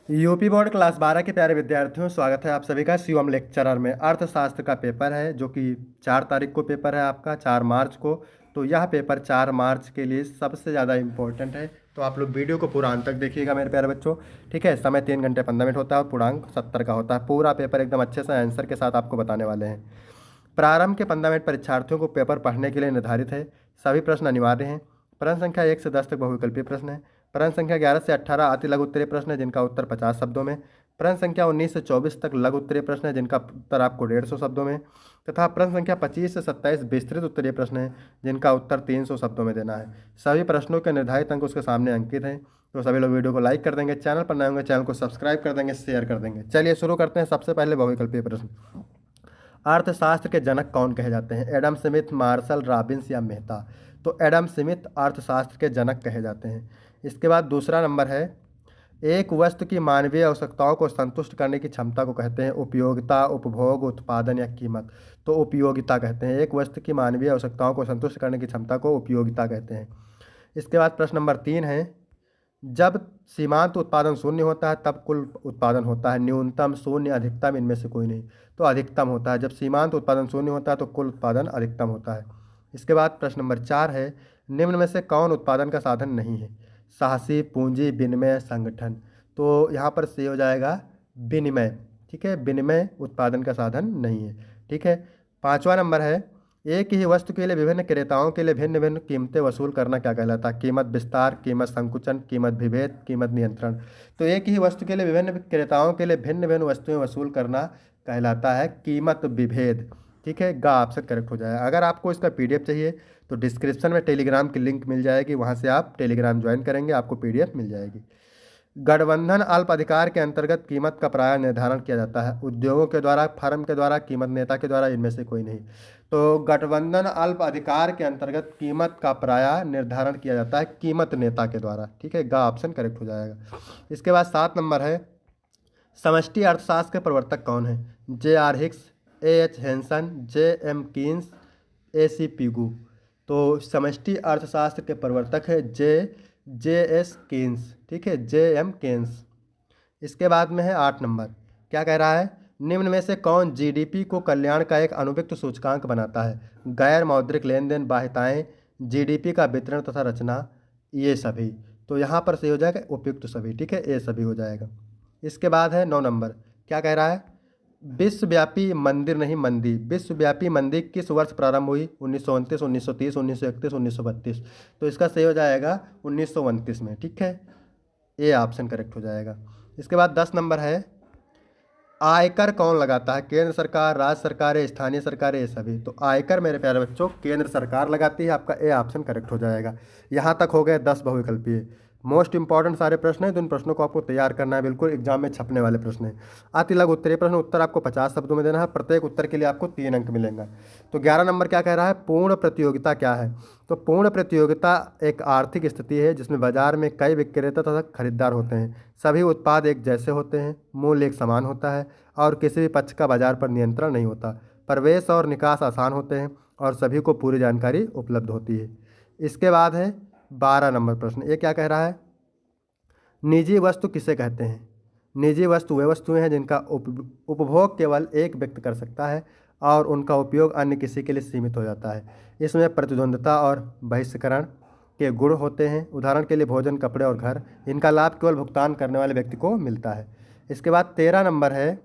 UP board class 12 के प्यारे विद्यार्थियों, स्वागत है आप सभी का शिवम लेक्चरर में। अर्थशास्त्र का पेपर है जो कि 4 तारीख को पेपर है आपका, 4 मार्च को। तो यह पेपर 4 मार्च के लिए सबसे ज़्यादा इम्पोर्टेंट है। तो आप लोग वीडियो को पूरा अंत तक देखिएगा मेरे प्यारे बच्चों। ठीक है, समय 3 घंटे 15 मिनट होता है और पूर्णांक 70 का होता है। पूरा पेपर एकदम अच्छे से आंसर के साथ आपको बताने वाले हैं। प्रारंभ के 15 मिनट परीक्षार्थियों को पेपर पढ़ने के लिए निर्धारित है। सभी प्रश्न अनिवार्य हैं। प्रश्न संख्या 1 से 10 तक बहुविकल्पीय प्रश्न है। प्रश्न संख्या 11 से 18 अति लघु उत्तरीय प्रश्न है जिनका उत्तर 50 शब्दों में। प्रश्न संख्या 19 से 24 तक लघु उत्तरीय प्रश्न है जिनका उत्तर आपको 150 शब्दों में। तथा प्रश्न संख्या 25 से 27 विस्तृत उत्तरीय प्रश्न है जिनका उत्तर 300 शब्दों में देना है। सभी प्रश्नों के निर्धारित अंक उसके सामने अंकित हैं। तो सभी लोग वीडियो को लाइक कर देंगे, चैनल पर नए होंगे चैनल को सब्सक्राइब कर देंगे, शेयर कर देंगे। चलिए शुरू करते हैं। सबसे पहले बहुविकल्पीय प्रश्न। अर्थशास्त्र के जनक कौन कहे जाते हैं? एडम स्मिथ, मार्शल, रॉबिन्स या मेहता? तो एडम स्मिथ अर्थशास्त्र के जनक कहे जाते हैं। इसके बाद दूसरा नंबर है, एक वस्तु की मानवीय आवश्यकताओं को संतुष्ट करने की क्षमता को कहते हैं उपयोगिता, उपभोग, उत्पादन या कीमत? तो उपयोगिता कहते हैं। एक वस्तु की मानवीय आवश्यकताओं को संतुष्ट करने की क्षमता को उपयोगिता कहते हैं। इसके बाद प्रश्न नंबर 3 है, जब सीमांत उत्पादन शून्य होता है तब कुल उत्पादन होता है। न्यूनतम, शून्य, अधिकतम, इनमें से कोई नहीं। तो अधिकतम होता है। जब सीमांत उत्पादन शून्य होता है तो कुल उत्पादन अधिकतम होता है। इसके बाद प्रश्न नंबर 4 है, निम्न में से कौन उत्पादन का साधन नहीं है? साहसी, पूंजी, विनिमय, संगठन? तो यहाँ पर सही हो जाएगा विनिमय। ठीक है, विनिमय उत्पादन का साधन नहीं है। ठीक है। 5वां नंबर है, एक ही वस्तु के लिए विभिन्न क्रेताओं के लिए भिन्न भिन्न कीमतें वसूल करना क्या कहलाता है? कीमत विस्तार, कीमत संकुचन, कीमत विभेद, कीमत नियंत्रण? तो एक ही वस्तु के लिए विभिन्न क्रेताओं के लिए भिन्न भिन्न वस्तुएं वसूल करना कहलाता है कीमत विभेद। ठीक है, गा ऑप्शन करेक्ट हो जाएगा। अगर आपको इसका पीडीएफ चाहिए तो डिस्क्रिप्शन में टेलीग्राम की लिंक मिल जाएगी, वहाँ से आप टेलीग्राम ज्वाइन करेंगे, आपको पीडीएफ मिल जाएगी। गठबंधन अल्प अधिकार के अंतर्गत कीमत का प्राय निर्धारण किया जाता है। उद्योगों के द्वारा, फर्म के द्वारा, कीमत नेता के द्वारा, इनमें से कोई नहीं। तो गठबंधन अल्प अधिकार के अंतर्गत कीमत का प्राय निर्धारण किया जाता है कीमत नेता के द्वारा। ठीक है, गा ऑप्शन करेक्ट हो जाएगा। इसके बाद 7 नंबर है, समष्टि अर्थशास्त्र के प्रवर्तक कौन है? J R Hicks, A H Hansen, J M Keynes, A C Pigou? तो समष्टि अर्थशास्त्र के प्रवर्तक है जे एस कीन्स। ठीक है, जे एम केन्स। इसके बाद में है 8 नंबर, क्या कह रहा है, निम्न में से कौन जीडीपी को कल्याण का एक अनुविक्त सूचकांक बनाता है? गैर मौद्रिक लेन देन, बाह्यताएँ, जीडीपी का वितरण तथा रचना, ये सभी? तो यहाँ पर सही हो जाएगा उपयुक्त सभी। ठीक है, ये सभी हो जाएगा। इसके बाद है 9 नंबर, क्या कह रहा है, विश्वव्यापी मंदिर नहीं मंदी, विश्वव्यापी मंदी किस वर्ष प्रारंभ हुई? 1929, 1930, 1931, 1932? तो इसका सही हो जाएगा 1929 में। ठीक है, ये ऑप्शन करेक्ट हो जाएगा। इसके बाद 10 नंबर है, आयकर कौन लगाता है? केंद्र सरकार, राज्य सरकार, स्थानीय सरकार, ये सभी? तो आयकर मेरे प्यारे बच्चों केंद्र सरकार लगाती है। आपका ए ऑप्शन करेक्ट हो जाएगा। यहाँ तक हो गए 10 बहुविकल्पीय। मोस्ट इंपॉर्टेंट सारे प्रश्न हैं, तो इन प्रश्नों को आपको तैयार करना है, बिल्कुल एग्जाम में छपने वाले प्रश्न हैं। अति लघु उत्तरीय प्रश्न, उत्तर आपको 50 शब्दों में देना है। प्रत्येक उत्तर के लिए आपको 3 अंक मिलेंगे। तो 11 नंबर क्या कह रहा है, पूर्ण प्रतियोगिता क्या है? तो पूर्ण प्रतियोगिता एक आर्थिक स्थिति है जिसमें बाजार में कई विक्रेता तथा खरीदार होते हैं। सभी उत्पाद एक जैसे होते हैं, मूल्य एक समान होता है और किसी भी पक्ष का बाजार पर नियंत्रण नहीं होता। प्रवेश और निकास आसान होते हैं और सभी को पूरी जानकारी उपलब्ध होती है। इसके बाद है 12 नंबर प्रश्न, ये क्या कह रहा है, निजी वस्तु किसे कहते हैं? निजी वस्तु वे वस्तुएं हैं जिनका उपभोग केवल एक व्यक्ति कर सकता है और उनका उपयोग अन्य किसी के लिए सीमित हो जाता है। इसमें प्रतिद्वंद्विता और बहिष्करण के गुण होते हैं। उदाहरण के लिए भोजन, कपड़े और घर। इनका लाभ केवल भुगतान करने वाले व्यक्ति को मिलता है। इसके बाद 13 नंबर है,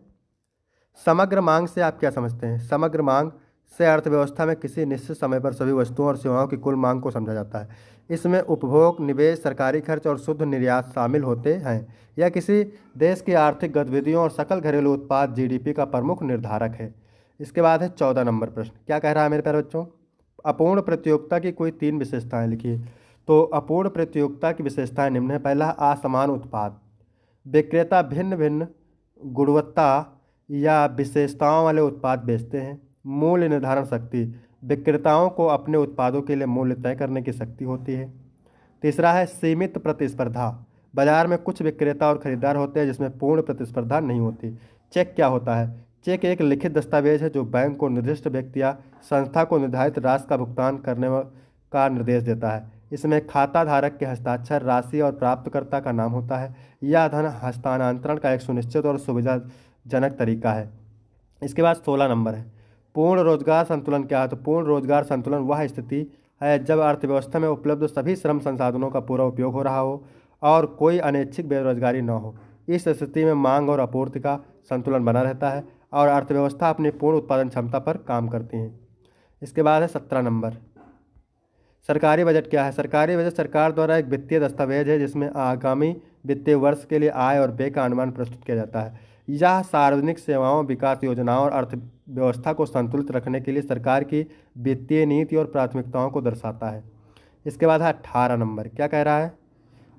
समग्र मांग से आप क्या समझते हैं? समग्र मांग से अर्थव्यवस्था में किसी निश्चित समय पर सभी वस्तुओं और सेवाओं की कुल मांग को समझा जाता है। इसमें उपभोग, निवेश, सरकारी खर्च और शुद्ध निर्यात शामिल होते हैं। यह किसी देश की आर्थिक गतिविधियों और सकल घरेलू उत्पाद जीडीपी का प्रमुख निर्धारक है। इसके बाद है 14 नंबर प्रश्न, क्या कह रहा है मेरे प्यारे बच्चों, अपूर्ण प्रतियोगिता की कोई 3 विशेषताएं लिखिए। तो अपूर्ण प्रतियोगिता की विशेषताएं निम्न है। पहला, असमान उत्पाद, विक्रेता भिन्न भिन्न गुणवत्ता या विशेषताओं वाले उत्पाद बेचते हैं। मूल्य निर्धारण शक्ति, विक्रेताओं को अपने उत्पादों के लिए मूल्य तय करने की शक्ति होती है। तीसरा है सीमित प्रतिस्पर्धा, बाजार में कुछ विक्रेता और खरीदार होते हैं जिसमें पूर्ण प्रतिस्पर्धा नहीं होती। चेक क्या होता है? चेक एक लिखित दस्तावेज है जो बैंक को निर्दिष्ट व्यक्ति या संस्था को निर्धारित राशि का भुगतान करने का निर्देश देता है। इसमें खाता धारक के हस्ताक्षर, राशि और प्राप्तकर्ता का नाम होता है। यह धन हस्तांतरण का एक सुनिश्चित और सुविधाजनक तरीका है। इसके बाद 16 नंबर है, पूर्ण रोजगार संतुलन क्या है? तो पूर्ण रोजगार संतुलन वह स्थिति है जब अर्थव्यवस्था में उपलब्ध सभी श्रम संसाधनों का पूरा उपयोग हो रहा हो और कोई अनैच्छिक बेरोजगारी न हो। इस स्थिति में मांग और आपूर्ति का संतुलन बना रहता है और अर्थव्यवस्था अपनी पूर्ण उत्पादन क्षमता पर काम करती है। इसके बाद है 17 नंबर, सरकारी बजट क्या है? सरकारी बजट सरकार द्वारा एक वित्तीय दस्तावेज है जिसमें आगामी वित्तीय वर्ष के लिए आय और व्यय का अनुमान प्रस्तुत किया जाता है। यह सार्वजनिक सेवाओं, विकास योजनाओं और अर्थव्यवस्था को संतुलित रखने के लिए सरकार की वित्तीय नीति और प्राथमिकताओं को दर्शाता है। इसके बाद है 18 नंबर, क्या कह रहा है?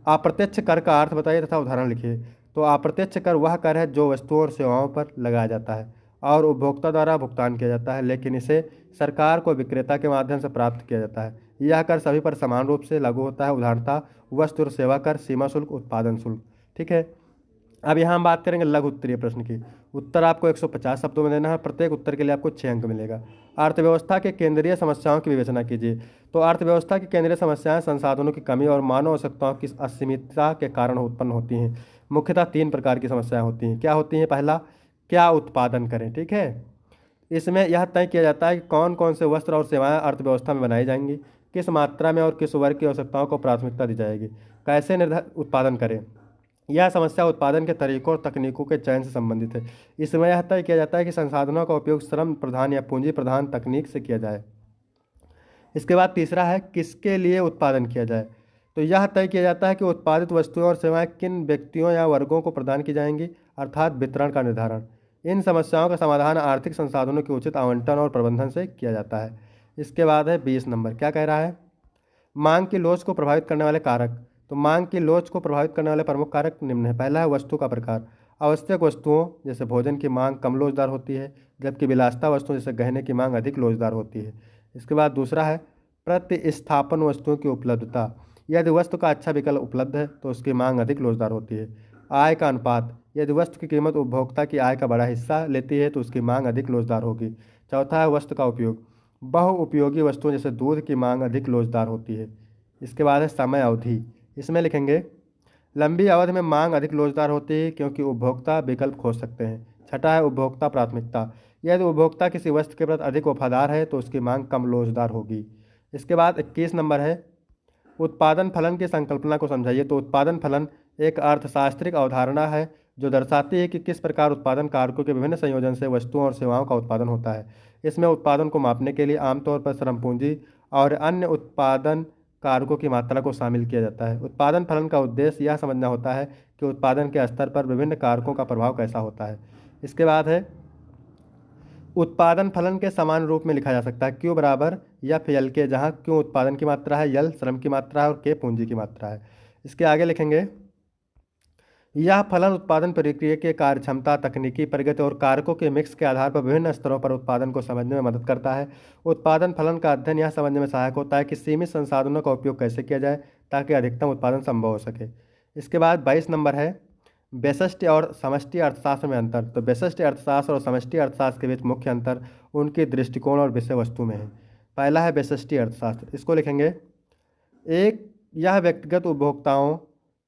अप्रत्यक्ष कर का अर्थ बताइए तथा उदाहरण लिखिए। तो अप्रत्यक्ष कर वह कर है जो वस्तुओं और सेवाओं पर लगाया जाता है और उपभोक्ता द्वारा भुगतान किया जाता है, लेकिन इसे सरकार को विक्रेता के माध्यम से प्राप्त किया जाता है। यह कर सभी पर समान रूप से लागू होता है, उदाहरणतः वस्तु और सेवा कर, सीमा शुल्क, उत्पादन शुल्क। ठीक है। अब यहाँ हम बात करेंगे लघु उत्तरीय प्रश्न की। उत्तर आपको 150 शब्दों में देना है, प्रत्येक उत्तर के लिए आपको 6 अंक मिलेगा। अर्थव्यवस्था के केंद्रीय समस्याओं की विवेचना कीजिए। तो अर्थव्यवस्था की केंद्रीय समस्याएं संसाधनों की कमी और मानव आवश्यकताओं की असीमितता के कारण उत्पन्न होती हैं। मुख्यतः 3 प्रकार की समस्याएं होती हैं। क्या होती हैं? पहला, क्या उत्पादन करें। ठीक है, इसमें यह तय किया जाता है कि कौन कौन से वस्त्र और सेवाएं अर्थव्यवस्था में बनाई जाएंगी, किस मात्रा में और किस वर्ग की आवश्यकताओं को प्राथमिकता दी जाएगी, कैसे निर्धारित उत्पादन करें। यह समस्या उत्पादन के तरीकों और तकनीकों के चयन से संबंधित है। इसमें यह तय किया जाता है कि संसाधनों का उपयोग श्रम प्रधान या पूंजी प्रधान तकनीक से किया जाए। इसके बाद तीसरा है, किसके लिए उत्पादन किया जाए। तो यह तय किया जाता है कि उत्पादित वस्तुएं और सेवाएं किन व्यक्तियों या वर्गों को प्रदान की जाएंगी, अर्थात वितरण का निर्धारण। इन समस्याओं का समाधान आर्थिक संसाधनों के उचित आवंटन और प्रबंधन से किया जाता है। इसके बाद है 20 नंबर, क्या कह रहा है? मांग की लोच को प्रभावित करने वाले कारक। तो मांग की लोच को प्रभावित करने वाले प्रमुख कारक निम्न है। पहला है वस्तु का प्रकार। आवश्यक वस्तुओं जैसे भोजन की मांग कम लोचदार होती है, जबकि विलासिता वस्तुओं जैसे गहने की मांग अधिक लोचदार होती है। इसके बाद दूसरा है प्रतिस्थापन वस्तुओं की उपलब्धता। यदि वस्तु का अच्छा विकल्प उपलब्ध है तो उसकी मांग अधिक लोचदार होती है। आय का अनुपात। यदि वस्तु की कीमत उपभोक्ता की आय का बड़ा हिस्सा लेती है तो उसकी मांग अधिक लोचदार होगी। चौथा है वस्तु का उपयोग। बहुउपयोगी वस्तुओं जैसे दूध की मांग अधिक लोचदार होती है। इसके बाद है समय अवधि। इसमें लिखेंगे लंबी अवधि में मांग अधिक लोचदार होती है क्योंकि उपभोक्ता विकल्प खोज सकते हैं। छठा है उपभोक्ता प्राथमिकता। यदि उपभोक्ता किसी वस्तु के प्रति अधिक वफादार है तो उसकी मांग कम लोचदार होगी। इसके बाद 21 नंबर है, उत्पादन फलन की संकल्पना को समझाइए। तो उत्पादन फलन एक अर्थशास्त्रिक अवधारणा है जो दर्शाती है कि किस प्रकार उत्पादन कारकों के विभिन्न संयोजन से वस्तुओं और सेवाओं का उत्पादन होता है। इसमें उत्पादन को मापने के लिए आमतौर पर श्रम पूंजी और अन्य उत्पादन कारकों की मात्रा को शामिल किया जाता है। उत्पादन फलन का उद्देश्य यह समझना होता है कि उत्पादन के स्तर पर विभिन्न कारकों का प्रभाव कैसा होता है। इसके बाद है उत्पादन फलन के समान रूप में लिखा जा सकता है Q बराबर एफ एल के, जहाँ Q उत्पादन की मात्रा है, L श्रम की मात्रा है और K पूंजी की मात्रा है। इसके आगे लिखेंगे यह फलन उत्पादन प्रक्रिया के कार्यक्षमता, तकनीकी प्रगति और कारकों के मिक्स के आधार पर विभिन्न स्तरों पर उत्पादन को समझने में मदद करता है। उत्पादन फलन का अध्ययन यह समझने में सहायक होता है कि सीमित संसाधनों का उपयोग कैसे किया जाए ताकि अधिकतम उत्पादन संभव हो सके। इसके बाद 22 नंबर है व्यष्टि और समष्टि अर्थशास्त्र में अंतर। तो व्यष्टि अर्थशास्त्र और समष्टि अर्थशास्त्र के बीच मुख्य अंतर उनके दृष्टिकोण और विषय वस्तु में है। पहला है व्यष्टि अर्थशास्त्र। इसको लिखेंगे एक, यह व्यक्तिगत उपभोक्ताओं,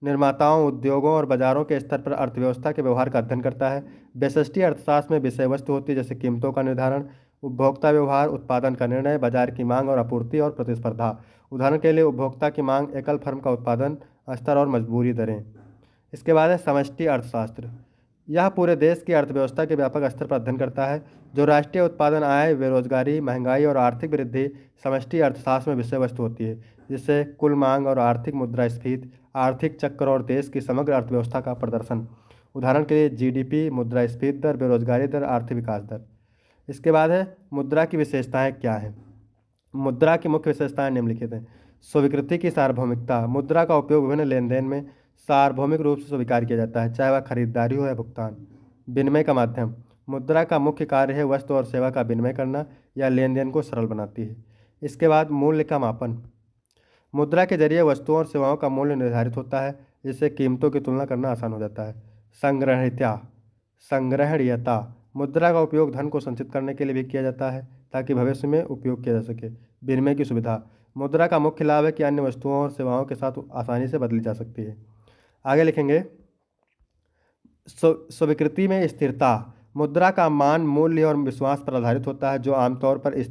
निर्माताओं, उद्योगों और बाजारों के स्तर पर अर्थव्यवस्था के व्यवहार का अध्ययन करता है। व्यष्टि अर्थशास्त्र में विषय वस्तु होती है जैसे कीमतों का निर्धारण, उपभोक्ता व्यवहार, उत्पादन का निर्णय, बाजार की मांग और आपूर्ति और प्रतिस्पर्धा। उदाहरण के लिए उपभोक्ता की मांग, एकल फर्म का उत्पादन स्तर और मजबूरी दरें। इसके बाद है समष्टि अर्थशास्त्र। यह पूरे देश की अर्थव्यवस्था के व्यापक स्तर पर अध्ययन करता है। जो राष्ट्रीय उत्पादन, आय, बेरोजगारी, महंगाई और आर्थिक वृद्धि समष्टि अर्थशास्त्र में विषय वस्तु होती है, जिससे कुल मांग और आर्थिक मुद्रास्फीति, आर्थिक चक्र और देश की समग्र अर्थव्यवस्था का प्रदर्शन। उदाहरण के लिए जीडीपी, मुद्रास्फीति दर, बेरोजगारी दर, आर्थिक विकास दर। इसके बाद है मुद्रा की विशेषताएं क्या हैं। मुद्रा की मुख्य विशेषताएं निम्नलिखित हैं। स्वीकृति की सार्वभौमिकता। मुद्रा का उपयोग विभिन्न लेन देन में सार्वभौमिक रूप से स्वीकार किया जाता है, चाहे वह खरीदारी हो या भुगतान। विनिमय का माध्यम। मुद्रा का मुख्य कार्य है वस्तु और सेवा का विनिमय करना या लेन देन को सरल बनाती है। इसके बाद मूल्य का मापन। मुद्रा के जरिए वस्तुओं और सेवाओं का मूल्य निर्धारित होता है, जिससे कीमतों की तुलना करना आसान हो जाता है। संग्रहणीयता। मुद्रा का उपयोग धन को संचित करने के लिए भी किया जाता है ताकि भविष्य में उपयोग किया जा सके। विनिमय की सुविधा। मुद्रा का मुख्य लाभ है कि अन्य वस्तुओं और सेवाओं के साथ आसानी से बदली जा सकती है। आगे लिखेंगे स्वीकृति में स्थिरता। मुद्रा का मान मूल्य और विश्वास पर आधारित होता है, जो आमतौर पर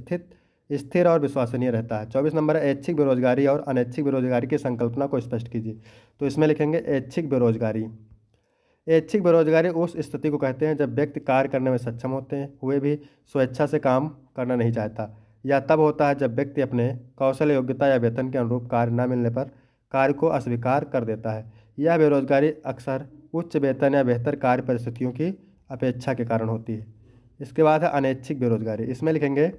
स्थिर और विश्वसनीय रहता है। 24 नंबर है ऐच्छिक बेरोजगारी और अनैच्छिक बेरोजगारी की संकल्पना को स्पष्ट कीजिए। तो इसमें लिखेंगे ऐच्छिक बेरोजगारी। ऐच्छिक बेरोजगारी उस स्थिति को कहते हैं जब व्यक्ति कार्य करने में सक्षम होते हैं हुए भी स्वेच्छा से काम करना नहीं चाहता। यह तब होता है जब व्यक्ति अपने कौशल, योग्यता या वेतन के अनुरूप कार्य न मिलने पर कार्य को अस्वीकार कर देता है। यह बेरोजगारी अक्सर उच्च वेतन या बेहतर कार्य परिस्थितियों की अपेक्षा के कारण होती है। इसके बाद है अनैच्छिक बेरोजगारी। इसमें लिखेंगे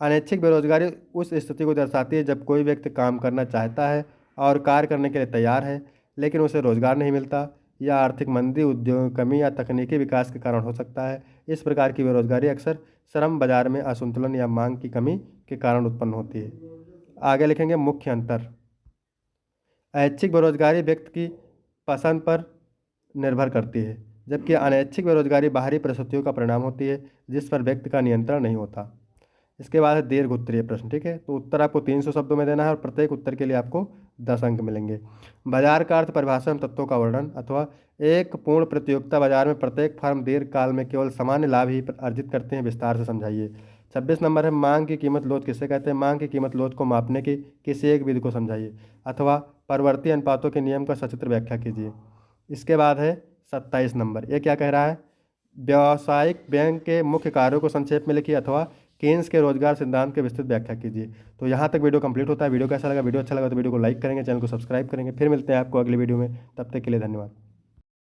अनैच्छिक बेरोजगारी उस स्थिति को दर्शाती है जब कोई व्यक्ति काम करना चाहता है और कार्य करने के लिए तैयार है, लेकिन उसे रोजगार नहीं मिलता। यह आर्थिक मंदी, उद्योग कमी या तकनीकी विकास के कारण हो सकता है। इस प्रकार की बेरोजगारी अक्सर श्रम बाजार में असंतुलन या मांग की कमी के कारण उत्पन्न होती है। आगे लिखेंगे मुख्य अंतर। ऐच्छिक बेरोजगारी व्यक्ति की पसंद पर निर्भर करती है, जबकि अनैच्छिक बेरोजगारी बाहरी परिस्थितियों का परिणाम होती है जिस पर व्यक्ति का नियंत्रण नहीं होता। इसके बाद है दीर्घ उत्तरीय प्रश्न। ठीक है, तो उत्तर आपको 300 शब्दों में देना है और प्रत्येक उत्तर के लिए आपको 10 अंक मिलेंगे। बाजार का अर्थ, परिभाषा एवं तत्वों का वर्णन, अथवा एक पूर्ण प्रतियोगिता बाजार में प्रत्येक फर्म दीर्घ काल में केवल सामान्य लाभ ही अर्जित करते हैं, विस्तार से समझाइए। 26 नंबर है मांग की कीमत लोध किसे कहते हैं। मांग की कीमत लोध को मापने की किसी एक विधि को समझाइए, अथवा परवर्ती अनुपातों के नियम का सचित्र व्याख्या कीजिए। इसके बाद है 27 नंबर, ये क्या कह रहा है, व्यावसायिक बैंक के मुख्य कार्यों को संक्षेप में लिखिए, अथवा केन्स के रोजगार सिद्धांत के विस्तृत व्याख्या कीजिए। तो यहाँ तक वीडियो कंप्लीट होता है। वीडियो कैसा लगा? वीडियो अच्छा लगा तो वीडियो को लाइक करेंगे, चैनल को सब्सक्राइब करेंगे। फिर मिलते हैं आपको अगली वीडियो में, तब तक के लिए धन्यवाद।